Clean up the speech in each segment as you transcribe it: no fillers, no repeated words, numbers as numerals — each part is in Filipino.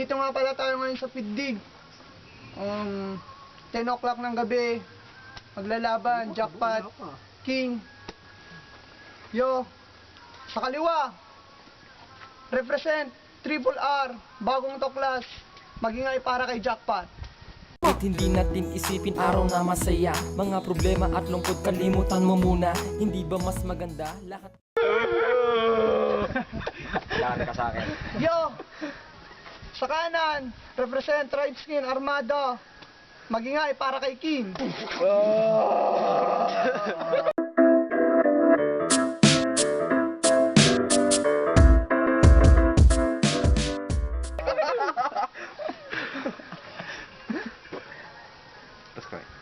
Nandito nga pala tayo ngayon sa Piddig. 10 o'clock ng gabi. Maglalaban, Jackpot, King. Yo, sa kaliwa. Represent, Triple R, bagong tuklas. Magingay para kay Jackpot. At hindi natin isipin araw na masaya. Mga problema at lungkot kalimutan mo muna. Hindi ba mas maganda lahat? Kailangan ka sa akin. Yo, sa kanan, represent, Tribe Skin, Armada. Magingay para kay King.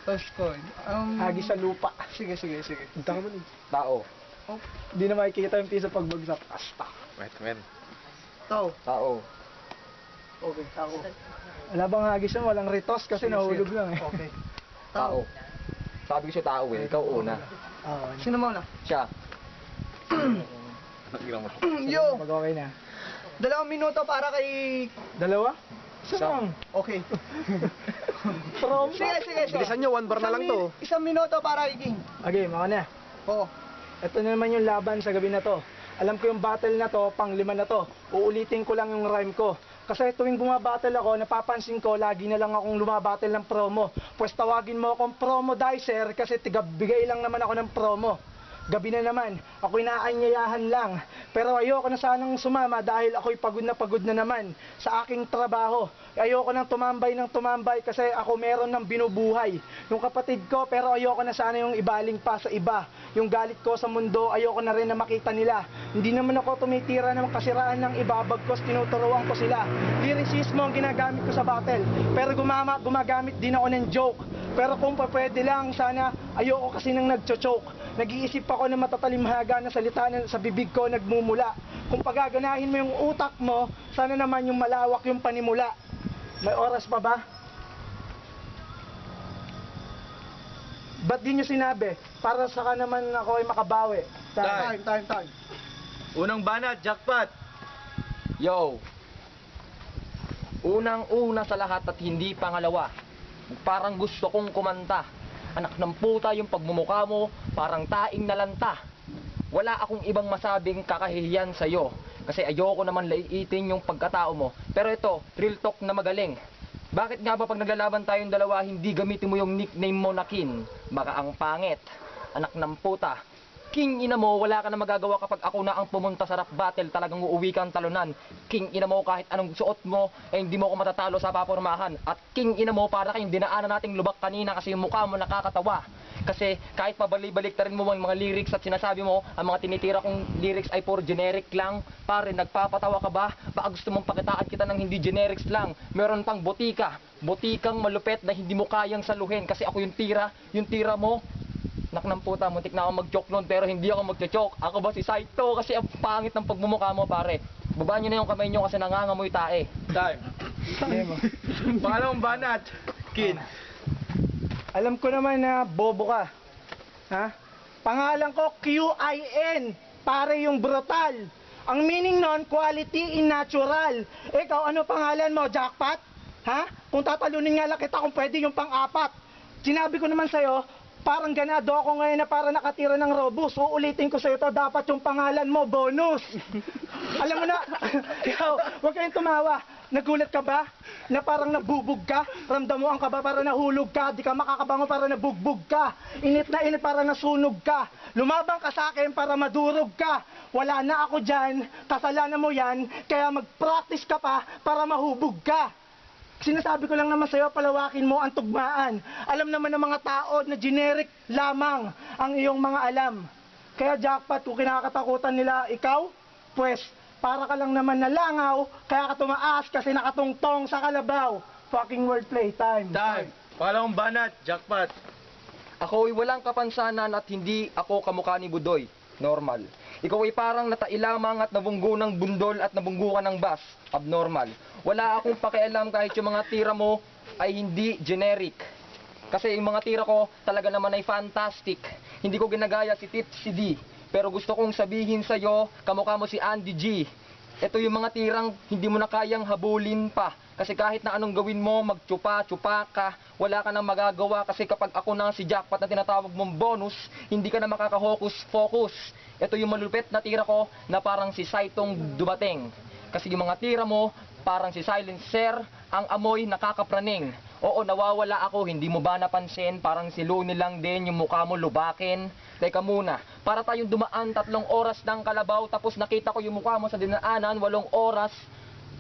Toscoin. Hagi sa lupa. Sige. Punta ka man eh. Tao. Hindi na makikita yung piso pagbagsak. Asta. Wait. Tao. Tao. Okay, tao. Wala bang hagis yun? Walang ritos kasi nahulog lang eh. Okay. Tao. Sabi ko siya tao eh. Ikaw una. Sino mo na? Siya. Yo, Pag okay na. 2 minuto para kay... Dalawa? Isang. Okay. From. Sige. Bilisan nyo, 1 bar na lang to. 1 minuto para kay King. Okay, mga na. Oo. Ito na naman yung laban sa gabi na to. Alam ko yung battle na to, pang 5 na to. Uulitin ko lang yung rhyme ko. Kasi tuwing bumabattle ako, napapansin ko, lagi na lang akong lumabattle ng promo. Pues tawagin mo akong promo dicer kasi tigabigay lang naman ako ng promo. Gabi na naman, ako'y naanyayahan lang. Pero ayoko na sanang sumama dahil ako'y pagod na naman sa aking trabaho. Ayoko nang tumambay kasi ako meron ng binubuhay. Yung kapatid ko, pero ayoko na sana yung ibaling pa sa iba. Yung galit ko sa mundo, ayoko na rin na makita nila. Hindi naman ako tumitira ng kasiraan ng iba, bagkos tinuturuan ko sila. Lyricismo ang ginagamit ko sa battle, pero gumagamit din ako ng joke. Pero kung pwede lang, sana ayoko kasi nang nagcho-choke. Nag-iisip ako ng matatalimhaga na salita na sa bibig ko nagmumula. Kung pagaganahin mo yung utak mo, sana naman yung malawak yung panimula. May oras pa ba? Ba't di nyo sinabi? Para saka naman ako ay makabawi. Time. Unang banat, Jackpot. Yo! Unang-una sa lahat at hindi pangalawa. Parang gusto kong kumanta. Anak ng puta yung pagmumukha mo, parang taing nalanta. Wala akong ibang masabing kakahihiyan sa'yo. Kasi ayoko naman laiitin yung pagkatao mo. Pero ito, real talk na magaling. Bakit nga ba pag naglalaban tayong dalawa, hindi gamitin mo yung nickname mo na Kin? Baka ang pangit. Anak ng puta. King ina mo, wala ka na magagawa kapag ako na ang pumunta sa rap battle, talagang uuwi kang talunan. King ina mo, kahit anong suot mo, hindi mo ako matatalo sa papormahan. At king ina mo, para kayong dinaanan nating lubak kanina kasi yung mukha mo nakakatawa. Kasi kahit pabalik-balik rin mo mga lyrics at sinasabi mo, ang mga tinitira kong lyrics ay for generic lang. Pare, nagpapatawa ka ba? Baka gusto mong pakitaan kita ng hindi generics lang. Meron pang botikang malupet na hindi mo kayang saluhin. Kasi ako yung tira mo, nak ng puta, muntik na ako mag-joke nun, pero hindi ako mag-joke. Ako ba si Saito? Kasi ang pangit ng pagmumukha mo, pare. Babaan nyo na yung kamay nyo kasi nangangamoy tae. Time. Pangalawang banat, Kin. Alam ko naman na bobo ka. Ha? Pangalan ko QIN. Pare yung brutal. Ang meaning nun, quality in natural. Ikaw, ano pangalan mo? Jackpot? Ha? Kung tatalunin nga lang kita kung pwede yung pang-apat. Sinabi ko naman sa'yo, parang ganado ako ngayon na para nakatira ng Robus. Uulitin ko sa'yo to, dapat yung pangalan mo, bonus. Alam mo na, ikaw, huwag kayong tumawa. Nagulat ka ba? Na parang nabubog ka? Ramdam mo ang kaba para nahulog ka? Di ka makakabango para nabugbog ka? Init na init para nasunog ka? Lumabang ka sa akin para madurog ka? Wala na ako dyan, kasalanan mo yan, kaya mag-practice ka pa para mahubog ka. Sinasabi ko lang naman sa'yo, palawakin mo ang tugmaan. Alam naman ng mga tao na generic lamang ang iyong mga alam. Kaya Jackpot, kung kinakatakutan nila ikaw, pues para ka lang naman nalangaw, kaya ka tumaas kasi nakatungtong sa kalabaw. Fucking wordplay, time. Pangalawang banat, Jackpot. Ako ay walang kapansanan at hindi ako kamukha ni Budoy. Normal. Ikaw ay parang natailamang at nabunggo ng bundol at nabunggo ka ng bus. Abnormal. Wala akong pakialam kahit yung mga tira mo ay hindi generic. Kasi yung mga tira ko talaga naman ay fantastic. Hindi ko ginagaya si Tipsy D. Pero gusto kong sabihin sa'yo, kamukha mo si Andy G. Ito yung mga tirang hindi mo na kayang habulin pa. Kasi kahit na anong gawin mo, magtsupa-tsupa ka, wala ka nang magagawa kasi kapag ako na si jackpot na tinatawag mong bonus, hindi ka na makaka-focus. Ito yung malupit na tira ko na parang si Saitong dumating. Kasi yung mga tira mo, parang si Silencer, ang amoy nakakapraning. Oo, nawawala ako, hindi mo ba napansin? Parang si Looney lang din, yung mukha mo lubakin. Teka muna, para tayong dumaan 3 oras ng kalabaw, tapos nakita ko yung mukha mo sa dinaanan, 8 oras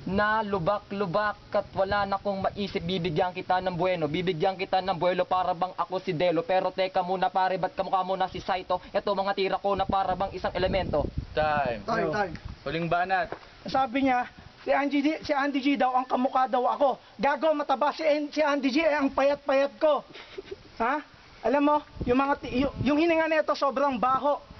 na lubak-lubak at wala na kong maisip, bibigyan kita ng buweno. Bibigyan kita ng buwelo para bang ako si Delo. Pero teka muna pare, ba't kamukha mo na si Saito? Ito mga tira ko na para bang isang elemento. Time. Time. Huling banat. Sabi niya, si Andy G daw, ang kamukha daw ako. Gago, mataba si Andy G, ang payat-payat ko. Ha? Alam mo, yung hininga nito sobrang baho.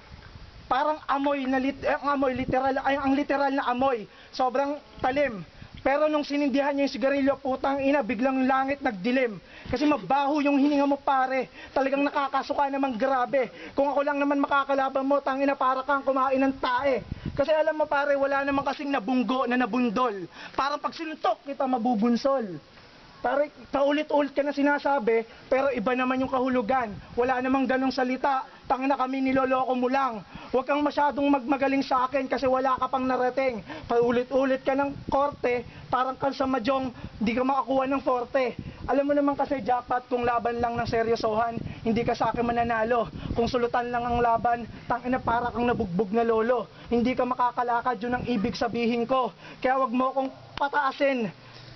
Parang amoy na ang literal na amoy. Sobrang talim. Pero nung sinindihan niya yung sigarilyo, putang ina, biglang langit nagdilim. Kasi mabaho yung hininga mo pare. Talagang nakakasuka naman grabe. Kung ako lang naman makakalaban mo, tangina para kang kumain ng tae. Kasi alam mo pare, wala naman kasing nabunggo na nabundol. Parang pag sinuntok kita mabubunsol. Pare, paulit-ulit ka na sinasabi, pero iba naman yung kahulugan. Wala namang ganong salita. Tangina kami, niloloko mo lang. Huwag kang masyadong magmagaling sa akin kasi wala ka pang narating. Paulit-ulit ka ng korte, parang kang sa madyong, hindi ka makakuha ng forte. Alam mo naman kasi, jackpot, kung laban lang ng seryosohan, hindi ka sa akin mananalo. Kung sulutan lang ang laban, tangina para kang nabugbog na lolo. Hindi ka makakalakad, yun ang ibig sabihin ko. Kaya wag mo akong pataasin.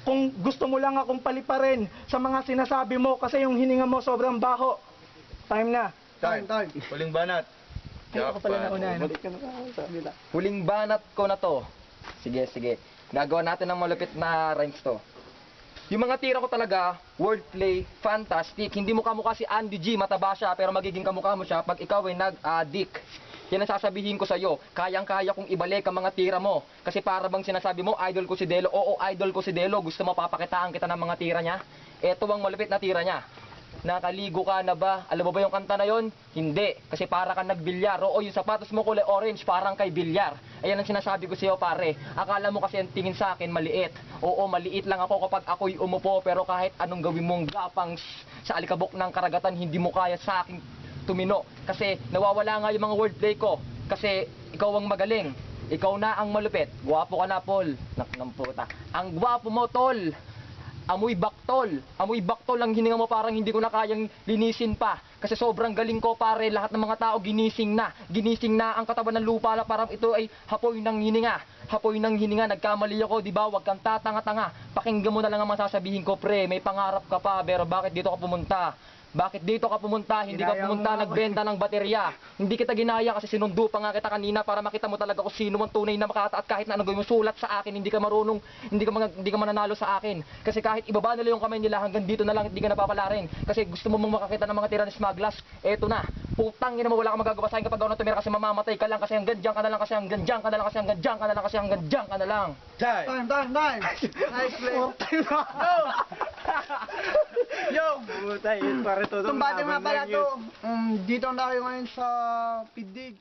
Kung gusto mo lang akong paliparin sa mga sinasabi mo kasi yung hininga mo sobrang baho. Time na. Time. Huling banat. Ay, ako pala na una. Huling banat ko na to. Sige. Gagawa natin ng malupit na rhymes to. Yung mga tira ko talaga, wordplay, fantastic. Hindi mo kamukha si Andy G, mataba siya, pero magiging kamukha mo siya pag ikaw ay nag-addict. Yan ang sasabihin ko sa'yo, kayang-kaya kong ibalik ang mga tira mo. Kasi para bang sinasabi mo, idol ko si Delo. Oo, idol ko si Delo. Gusto mo papakitaan kita ng mga tira niya? Ito ang malupit na tira niya. Nakaligo ka na ba? Alam mo ba yung kanta na yon? Hindi. Kasi para ka nagbilyar. Oo, yung sapatos mo kulay orange, parang kay bilyar. Ayan ang sinasabi ko sa'yo, pare. Akala mo kasi ang tingin sa akin, maliit. Oo, maliit lang ako kapag ako'y umupo. Pero kahit anong gawin mong gapang sa alikabok ng karagatan, hindi mo kaya sa akin tumino. Kasi nawawala nga yung mga wordplay ko. Kasi ikaw ang magaling. Ikaw na ang malupit. Gwapo ka na, Paul. Naknang puta. Ang gwapo mo, tol. Amoy baktol. Amoy baktol ang hininga mo, parang hindi ko na kayang linisin pa. Kasi sobrang galing ko pare, lahat ng mga tao ginising na. Ginising na ang katawan ng lupa na parang ito ay hapoy ng hininga. Hapoy ng hininga, nagkamali ako, di ba? Huwag kang tatanga-tanga. Pakinggan mo na lang ang masasabihin ko, pre. May pangarap ka pa, pero bakit dito ka pumunta? Bakit dito ka pumunta? Hindi ka pumunta nagbenta ng baterya. Hindi kita ginaya kasi sinundo pa nga kita kanina para makita mo talaga kung sino ang tunay na makata at kahit na ano gawin mo sulat sa akin, hindi ka marunong, hindi ka mananalo sa akin. Kasi kahit ibaba nila yung kamay nila hanggang dito na lang, hindi ka napapalarin. Kasi gusto mo mong makakita ng mga tira ni Smaglas, eto na. Putang ina mo, wala kang magagawa sa akin kapag ako na tumira kasi mamamatay ka lang kasi hanggang dyan ka na lang kasi hanggang dyan ka na lang kasi hanggang dyan ka na lang kasi hanggang dyan ka na lang. Time. Time. Nice play. Yo! Butay, pare todo. Itong bata nga pala to, dito na kayo ngayon sa Pidig.